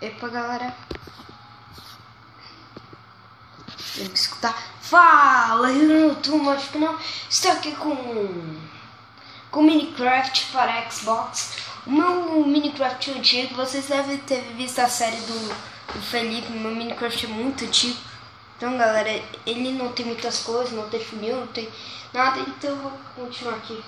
Epa, galera. Tem que escutar. Fala, turma, acho que não. Estou aqui com Minecraft para Xbox. O meu Minecraft antigo, vocês devem ter visto a série do Felipe. Meu Minecraft é muito antigo. Então, galera, ele não tem muitas coisas, não tem funil, não tem nada. Então, eu vou continuar aqui.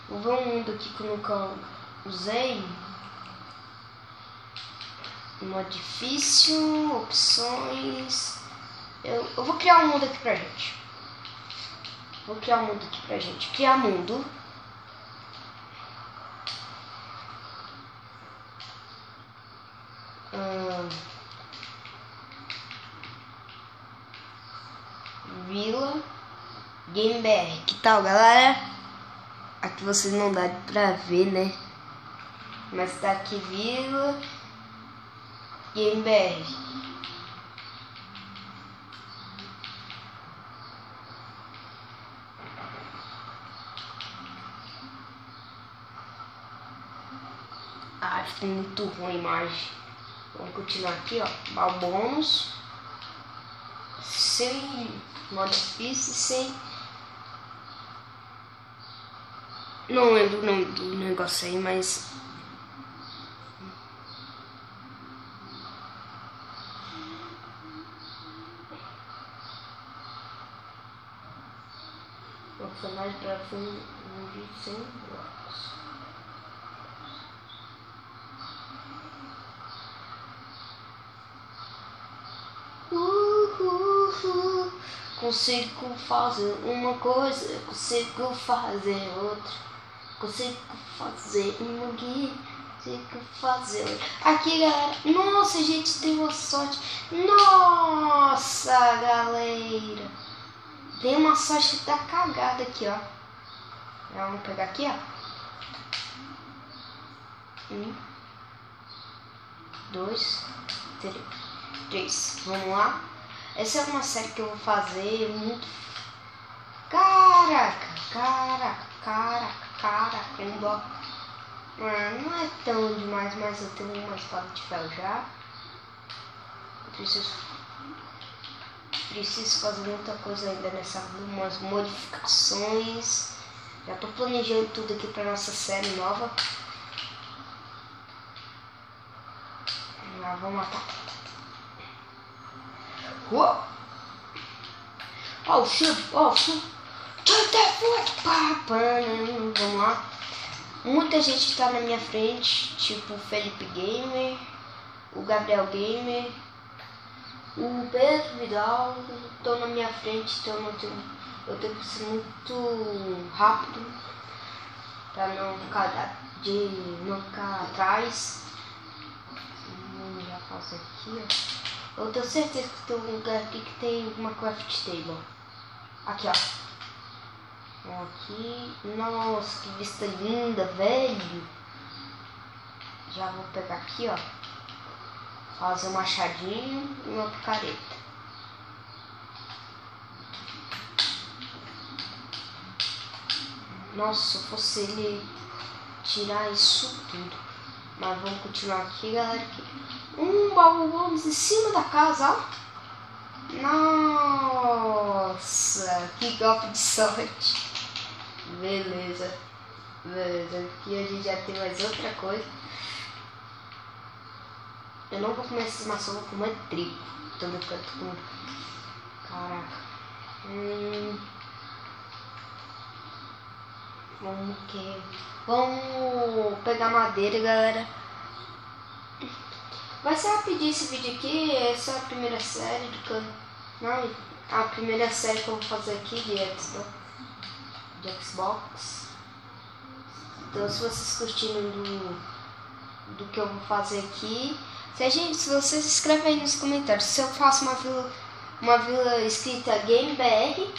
Vou ver um mundo aqui que eu nunca usei. Modo difícil, opções. Eu vou criar um mundo aqui pra gente. Criar mundo. Vila Game BR. Que tal, galera? Aqui vocês não dá pra ver, né? Mas tá aqui Vila Game BR. Ficou muito ruim a imagem. Vamos continuar aqui, ó. Bônus. Sem modo difícil, sem. Não lembro o nome do negócio aí, mas. Personagem para fundo sem blocos. Consigo fazer uma coisa, consigo fazer outra, consigo fazer uma guia, consigo fazer outra. Aqui, galera, nossa, gente, tem uma sorte. Nossa, galera, tem uma sorte da cagada aqui, ó. Vamos pegar aqui, ó. 1, 2, 3. Vamos lá. Essa é uma série que eu vou fazer muito. Caraca, um bloco. Não é tão demais, mas eu tenho uma espada de ferro já. Preciso fazer muita coisa ainda nessa vida, umas modificações. Já tô planejando tudo aqui pra nossa série nova. Lá, vamos matar. Oh, shoot. Vamos lá. Muita gente tá na minha frente, tipo o Felipe Gamer, o Gabriel Gamer, o Pedro Vidal, estão na minha frente, então eu tenho que ser muito rápido para não ficar atrás. Vamos já fazer aqui, ó. Eu tenho certeza que tem um lugar aqui que tem uma craft table. Aqui, ó. Aqui. Nossa, que vista linda, velho. Já vou pegar aqui, ó. Fazer um machadinho e uma picareta. Nossa, se fosse ele tirar isso tudo. Mas vamos continuar aqui, galera. Baú bônus em cima da casa, ó. Nossa, que golpe de sorte. Beleza. Aqui a gente já tem mais outra coisa. Eu não vou comer essa maçã, vou comer trigo. Tô brincando com. Caraca. Vamos pegar madeira, galera. Vai ser rapidinho esse vídeo aqui. Essa é a primeira série do canal. Não, a primeira série que eu vou fazer aqui de Xbox. Então, se vocês curtiram do que eu vou fazer aqui, se vocês escrevem aí nos comentários. Se eu faço uma vila escrita Game BR,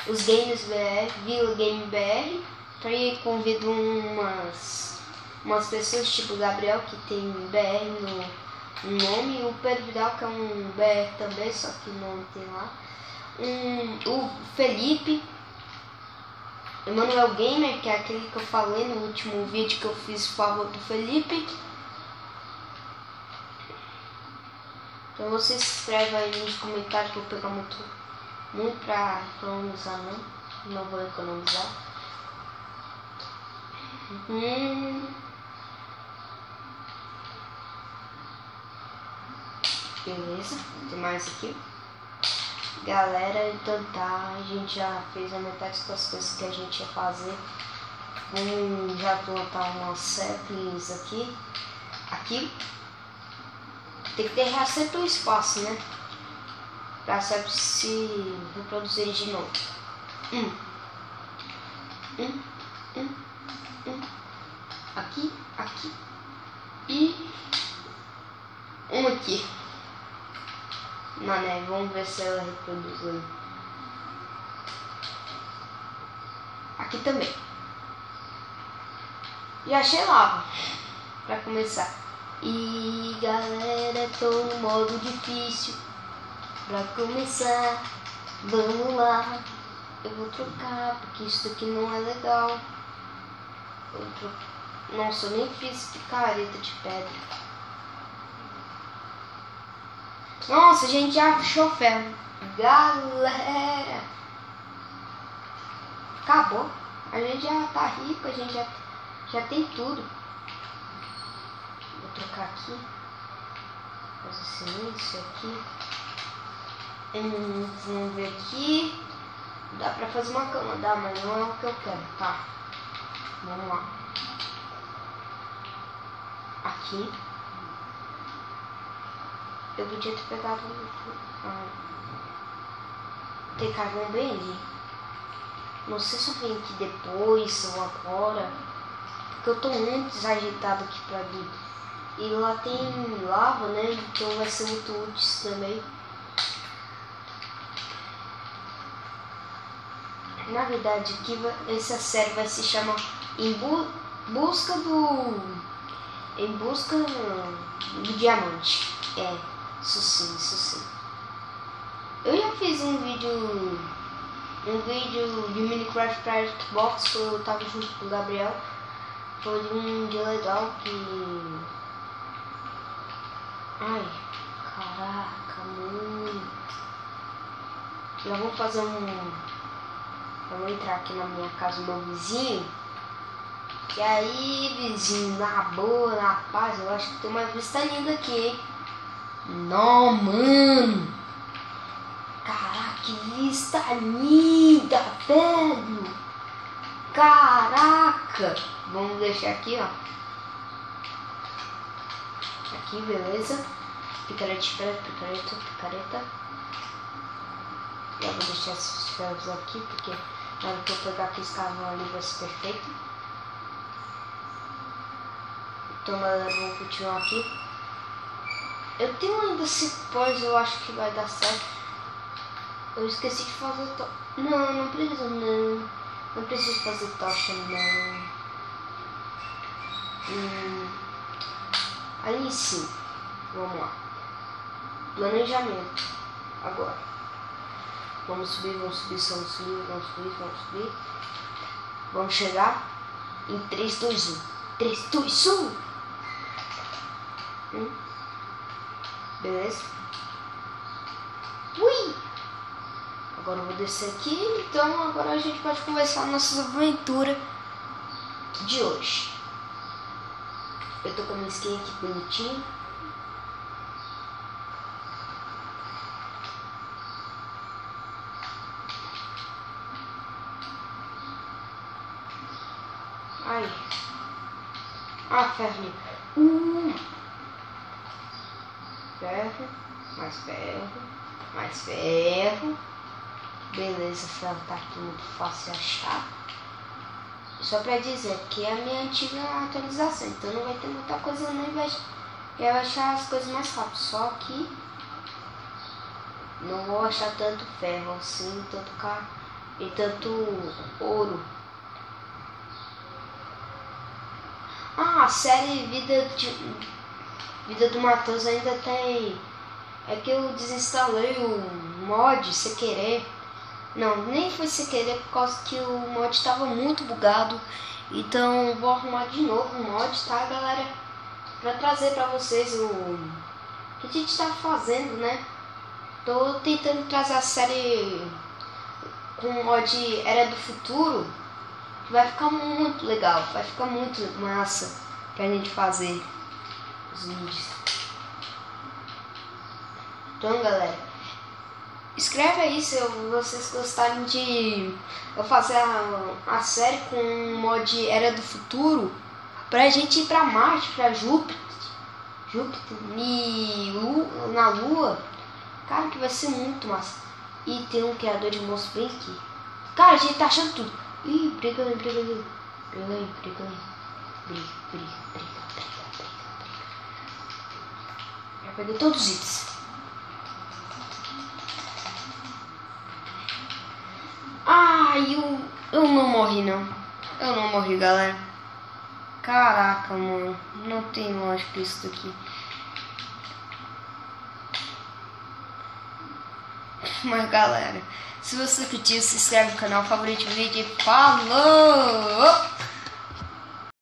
os games BR, Vila Game BR, então eu convido umas pessoas tipo o Gabriel, que tem BR no nome, e o Pedro Vidal, que é um BR também, só que não tem lá. O Felipe, Emanuel Gamer, que é aquele que eu falei no último vídeo que eu fiz por favor do Felipe. Então você se inscreve aí nos comentários que eu vou pegar muito pra economizar, não vou economizar. Beleza, tem mais aqui. Galera, então tá, a gente já fez a metade das coisas que a gente ia fazer. Vamos já plantar umas saplings aqui. Tem que deixar sempre um espaço, né? Pra sempre se reproduzir de novo. Aqui e um aqui. Mané, vamos ver se ela reproduz aí. Aqui também. Já achei lava pra começar. E galera, tô no modo difícil. Pra começar, vamos lá. Eu vou trocar porque isso aqui não é legal. Nossa, eu nem fiz picareta de pedra. Nossa, a gente já achou ferro. Galera, acabou. A gente já tá rico, a gente já tem tudo. Vou trocar aqui. Fazer silêncio aqui. Vamos ver aqui. Dá pra fazer uma cama, dá, mas não é o que eu quero, tá? Vamos lá. Aqui. Eu podia ter pegado ter carvão bem ali. Não sei se eu venho aqui depois ou agora. Porque eu tô muito desagitado aqui pra vir. E lá tem lava, né? Então vai ser muito útil isso também. Na verdade aqui essa série vai se chamar Em Busca do Diamante. Isso sim. Eu já fiz um vídeo de Minecraft pra Xbox que eu tava junto com o Gabriel. Foi um dia legal que... Ai, caraca, muito. Já vou fazer eu vou entrar aqui na minha casa do meu vizinho. E aí, vizinho, na boa, na paz, eu acho que tem uma vista linda aqui, hein? Não, mano. Caraca, que vista linda, velho. Caraca. Vamos deixar aqui, ó. Aqui, beleza. Picareta. Já vou deixar esses ferros aqui, porque na hora que eu pegar aqui esse carvão ali vai ser perfeito. Então, galera, vamos continuar aqui. Eu tenho ainda 5 pós, eu acho que vai dar certo. Eu esqueci de fazer tocha. Não preciso não. Não preciso fazer tocha não. Aí sim. Vamos lá. Planejamento. Agora. Vamos subir. Vamos chegar em 3, 2, 1. 3, 2, 1. Beleza? Ui! Agora eu vou descer aqui. Então agora a gente pode começar a nossa aventura de hoje. Eu tô com a minha skin aqui bonitinha. Ai. Ferro. Ferro. Mais ferro. Beleza, ferro tá aqui muito fácil de achar. Só pra dizer que é a minha antiga atualização, então não vai ter muita coisa não, e vai achar as coisas mais rápido. Só que não vou achar tanto ferro assim, tanto ouro. A série Vida do Matheus ainda tem. É que eu desinstalei o mod sem querer. Não, nem foi sem querer, por causa que o mod estava muito bugado. Então vou arrumar de novo o mod, tá, galera? Pra trazer pra vocês o que a gente tá fazendo, né? Tô tentando trazer a série com o mod Era do Futuro. Que vai ficar muito legal, vai ficar muito massa pra gente fazer os vídeos. Então, galera, escreve aí se vocês gostarem de eu fazer a série com o mod Era do Futuro, pra gente ir pra Marte, pra Júpiter e na Lua. Cara, que vai ser muito massa. E tem um criador de monstros bem aqui. Cara, a gente tá achando tudo. Ih, briga. Já peguei todos os itens. Eu não morri, não. Eu não morri, galera. Caraca, mano. Não tem lógica isso daqui. Mas, galera, se você curtiu, se inscreve no canal, favorite o vídeo e falou!